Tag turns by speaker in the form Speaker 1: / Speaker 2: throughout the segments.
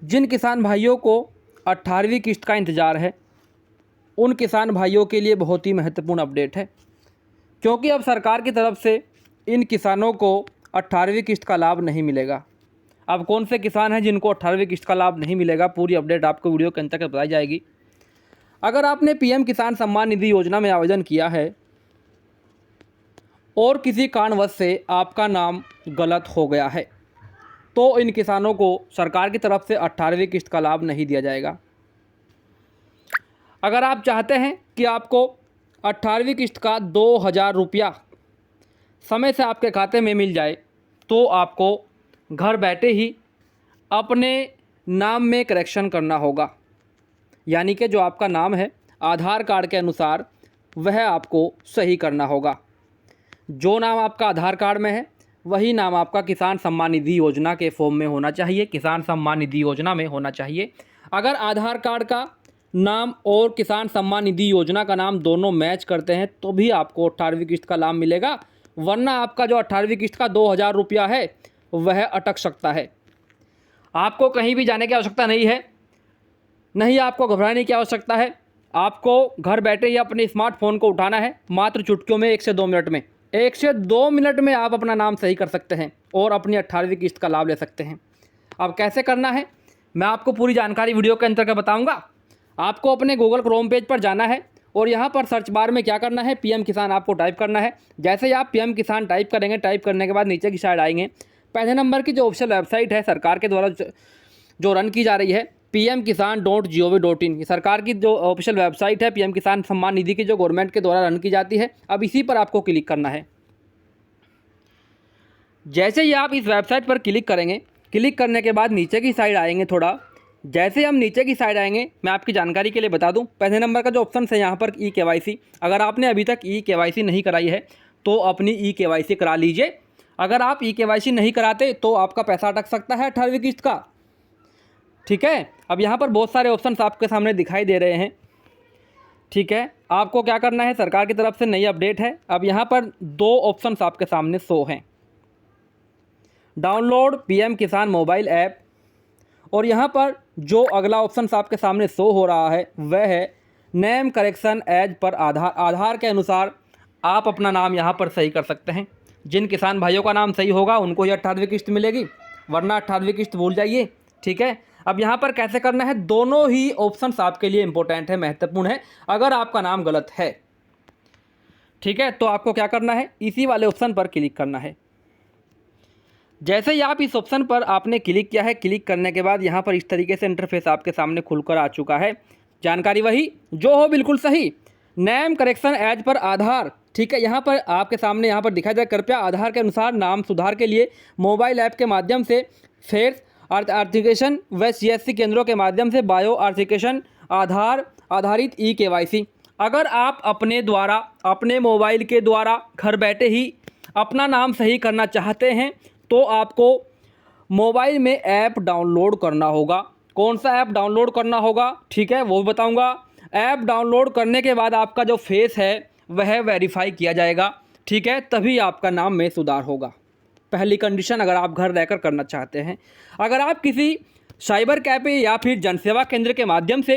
Speaker 1: जिन किसान भाइयों को 18वीं किस्त का इंतज़ार है, उन किसान भाइयों के लिए बहुत ही महत्वपूर्ण अपडेट है, क्योंकि अब सरकार की तरफ से इन किसानों को 18वीं किस्त का लाभ नहीं मिलेगा। अब कौन से किसान हैं जिनको 18वीं किस्त का लाभ नहीं मिलेगा, पूरी अपडेट आपको वीडियो के अंत तक बताई जाएगी। अगर आपने पीएम किसान सम्मान निधि योजना में आवेदन किया है और किसी कारणवश से आपका नाम गलत हो गया है, तो इन किसानों को सरकार की तरफ से 18वीं किस्त का लाभ नहीं दिया जाएगा। अगर आप चाहते हैं कि आपको 18वीं किस्त का 2000 रुपया समय से आपके खाते में मिल जाए, तो आपको घर बैठे ही अपने नाम में करेक्शन करना होगा। यानी कि जो आपका नाम है आधार कार्ड के अनुसार वह आपको सही करना होगा। जो नाम आपका आधार कार्ड में है वही नाम आपका किसान सम्मान निधि योजना के फॉर्म में होना चाहिए, किसान सम्मान निधि योजना में होना चाहिए। अगर आधार कार्ड का नाम और किसान सम्मान निधि योजना का नाम दोनों मैच करते हैं तो भी आपको 18वीं किस्त का लाभ मिलेगा, वरना आपका जो 18वीं किस्त का 2000 रुपया है वह अटक सकता है। आपको कहीं भी जाने की आवश्यकता नहीं है, नहीं आपको घबराने की आवश्यकता है। आपको घर बैठे ही अपने स्मार्टफोन को उठाना है, मात्र चुटकियों में 1 से 2 मिनट में 1 से 2 मिनट में आप अपना नाम सही कर सकते हैं और अपनी 18वीं किस्त का लाभ ले सकते हैं। अब कैसे करना है मैं आपको पूरी जानकारी वीडियो के अंतर्गत बताऊंगा। आपको अपने गूगल क्रोम पेज पर जाना है और यहाँ पर सर्च बार में क्या करना है, पीएम किसान आपको टाइप करना है। जैसे ही आप पीएम किसान टाइप करेंगे, टाइप करने के बाद नीचे की साइड आएंगे, पहले नंबर की जो ऑफिशियल वेबसाइट है सरकार के द्वारा जो रन की जा रही है pmkisan.gov.in, ये सरकार की जो ऑफिशियल वेबसाइट है पीएम किसान सम्मान निधि की, जो गवर्नमेंट के द्वारा रन की जाती है। अब इसी पर आपको क्लिक करना है। जैसे ही आप इस वेबसाइट पर क्लिक करेंगे, क्लिक करने के बाद नीचे की साइड आएंगे थोड़ा। जैसे हम नीचे की साइड आएंगे, मैं आपकी जानकारी के लिए बता दूं, पहले नंबर का जो ऑप्शन है यहाँ पर ई-KYC, अगर आपने अभी तक ई-KYC नहीं कराई है तो अपनी ई-KYC करा लीजिए। अगर आप ई-KYC नहीं कराते तो आपका पैसा अटक सकता है 18वीं किस्त का। ठीक है, अब यहाँ पर बहुत सारे ऑप्शंस आपके सामने दिखाई दे रहे हैं। ठीक है, आपको क्या करना है, सरकार की तरफ से नई अपडेट है। अब यहाँ पर 2 ऑप्शंस आपके सामने शो हैं, डाउनलोड पीएम किसान मोबाइल ऐप, और यहाँ पर जो अगला ऑप्शन आपके सामने शो हो रहा है वह है नेम करेक्शन एज पर आधार। आधार के अनुसार आप अपना नाम यहाँ पर सही कर सकते हैं। जिन किसान भाइयों का नाम सही होगा उनको ही 18वीं किस्त मिलेगी, वरना 18वीं किस्त भूल जाइए। ठीक है, अब यहाँ पर कैसे करना है, दोनों ही ऑप्शंस आपके लिए इंपॉर्टेंट है, महत्वपूर्ण है। अगर आपका नाम गलत है, ठीक है, तो आपको क्या करना है, इसी वाले ऑप्शन पर क्लिक करना है। जैसे ही आप इस ऑप्शन पर आपने क्लिक किया है, क्लिक करने के बाद यहाँ पर इस तरीके से इंटरफेस आपके सामने खुलकर आ चुका है। जानकारी वही जो हो बिल्कुल सही, नेम करेक्शन एज पर आधार। ठीक है, यहाँ पर आपके सामने यहाँ पर दिखाई दे, कृपया आधार के अनुसार नाम सुधार के लिए मोबाइल ऐप के माध्यम से फेस आर्थिकेशन व CSC केंद्रों के माध्यम से बायो आर्थिकेशन आधार आधारित ई-KYC। अगर आप अपने द्वारा अपने मोबाइल के द्वारा घर बैठे ही अपना नाम सही करना चाहते हैं तो आपको मोबाइल में ऐप डाउनलोड करना होगा। कौन सा ऐप डाउनलोड करना होगा, ठीक है, वो बताऊंगा। ऐप डाउनलोड करने के बाद आपका जो फेस है वह वेरीफाई किया जाएगा। ठीक है, तभी आपका नाम में सुधार होगा। पहली कंडीशन, अगर आप घर रहकर करना चाहते हैं। अगर आप किसी साइबर कैफे या फिर जनसेवा केंद्र के माध्यम से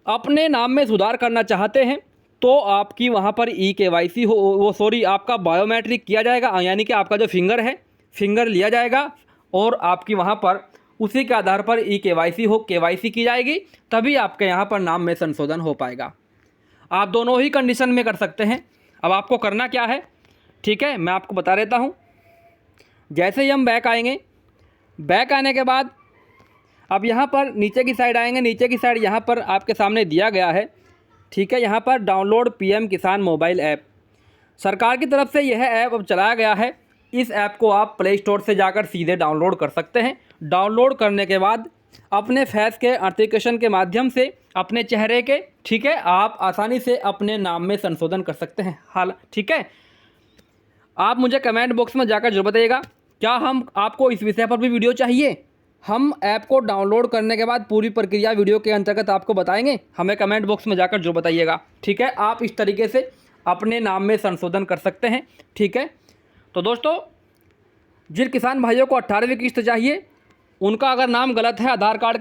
Speaker 1: अपने नाम में सुधार करना चाहते हैं तो आपकी वहाँ पर ई-KYC आपका बायोमेट्रिक किया जाएगा, यानी कि आपका जो फिंगर है, फिंगर लिया जाएगा और आपकी वहाँ पर उसी के आधार पर ई-KYC KYC की जाएगी, तभी आपके यहाँ पर नाम में संशोधन हो पाएगा। आप दोनों ही कंडीशन में कर सकते हैं। अब आपको करना क्या है, ठीक है, मैं आपको बता देता हूँ। जैसे ही हम बैक आएंगे, बैक आने के बाद अब यहाँ पर नीचे की साइड आएंगे, नीचे की साइड यहाँ पर आपके सामने दिया गया है। ठीक है, यहाँ पर डाउनलोड पीएम किसान मोबाइल ऐप, सरकार की तरफ से यह ऐप अब चलाया गया है। इस ऐप को आप प्ले स्टोर से जाकर सीधे डाउनलोड कर सकते हैं। डाउनलोड करने के बाद अपने फेस के ऑथेंटिकेशन के माध्यम से अपने चेहरे के, ठीक है, आप आसानी से अपने नाम में संशोधन कर सकते हैं। हाल ठीक है, आप मुझे कमेंट बॉक्स में जाकर जरूर बताइएगा, क्या हम आपको इस विषय पर भी वीडियो चाहिए। हम ऐप को डाउनलोड करने के बाद पूरी प्रक्रिया वीडियो के अंतर्गत आपको बताएंगे, हमें कमेंट बॉक्स में जाकर जरूर बताइएगा। ठीक है, आप इस तरीके से अपने नाम में संशोधन कर सकते हैं। ठीक है, तो दोस्तों, जिन किसान भाइयों को 18वीं किस्त चाहिए उनका अगर नाम गलत है, आधार कार्ड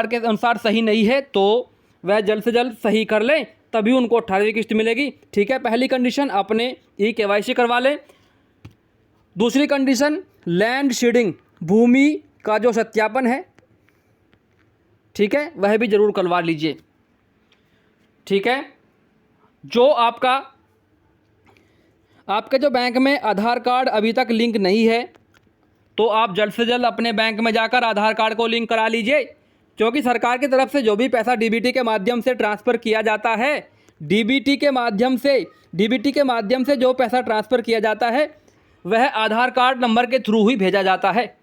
Speaker 1: के अनुसार सही नहीं है, तो वह जल्द से जल्द सही कर लें, तभी उनको 18वीं किस्त मिलेगी। ठीक है, पहली कंडीशन अपने KYC करवा लें। दूसरी कंडीशन लैंड सीडिंग, भूमि का जो सत्यापन है, ठीक है, वह भी ज़रूर करवा लीजिए। ठीक है, जो आपके जो बैंक में आधार कार्ड अभी तक लिंक नहीं है, तो आप जल्द से जल्द अपने बैंक में जाकर आधार कार्ड को लिंक करा लीजिए, क्योंकि सरकार की तरफ से जो भी पैसा DBT के माध्यम से ट्रांसफ़र किया जाता है, DBT के माध्यम से जो पैसा ट्रांसफ़र किया जाता है, वह आधार कार्ड नंबर के थ्रू ही भेजा जाता है।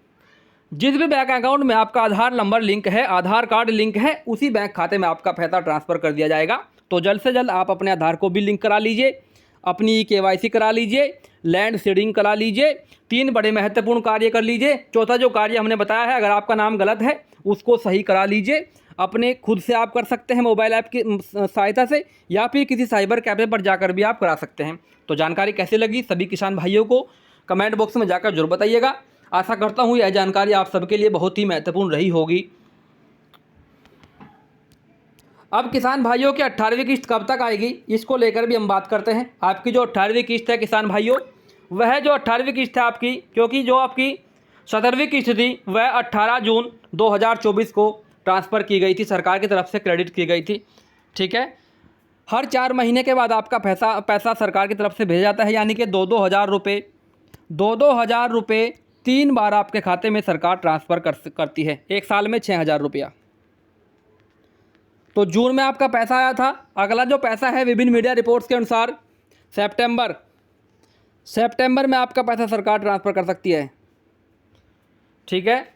Speaker 1: जिस भी बैंक अकाउंट में आपका आधार नंबर लिंक है, आधार कार्ड लिंक है, उसी बैंक खाते में आपका पैसा ट्रांसफ़र कर दिया जाएगा। तो जल्द से जल्द आप अपने आधार को भी लिंक करा लीजिए, अपनी KYC करा लीजिए, लैंड सीडिंग करा लीजिए, 3 बड़े महत्वपूर्ण कार्य कर लीजिए। चौथा जो कार्य हमने बताया है, अगर आपका नाम गलत है उसको सही करा लीजिए। अपने खुद से आप कर सकते हैं मोबाइल ऐप की सहायता से, या फिर किसी साइबर कैफ़े पर जाकर भी आप करा सकते हैं। तो जानकारी कैसे लगी सभी किसान भाइयों को कमेंट बॉक्स में जाकर जरूर बताइएगा। आशा करता हूँ यह जानकारी आप सबके लिए बहुत ही महत्वपूर्ण रही होगी। अब किसान भाइयों की 18वीं किस्त कब तक आएगी, इसको लेकर भी हम बात करते हैं। आपकी जो 18वीं किस्त है किसान भाइयों, वह जो 18वीं किस्त है आपकी, क्योंकि जो आपकी 17वीं किस्त थी वह 18 जून 2024 को ट्रांसफ़र की गई थी, सरकार की तरफ से क्रेडिट की गई थी। ठीक है, हर 4 महीने के बाद आपका पैसा सरकार की तरफ से भेजा जाता है, यानी कि 2-2 हज़ार रुपये 3 बार आपके खाते में सरकार ट्रांसफ़र करती है। एक साल में 6,000 रुपया। तो जून में आपका पैसा आया था। अगला जो पैसा है विभिन्न मीडिया रिपोर्ट्स के अनुसार सितंबर में आपका पैसा सरकार ट्रांसफ़र कर सकती है। ठीक है,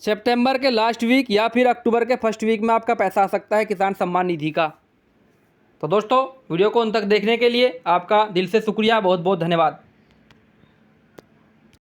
Speaker 1: सितंबर के लास्ट वीक या फिर अक्टूबर के फर्स्ट वीक में आपका पैसा आ सकता है किसान सम्मान निधि का। तो दोस्तों, वीडियो को अंत तक देखने के लिए आपका दिल से शुक्रिया, बहुत बहुत धन्यवाद।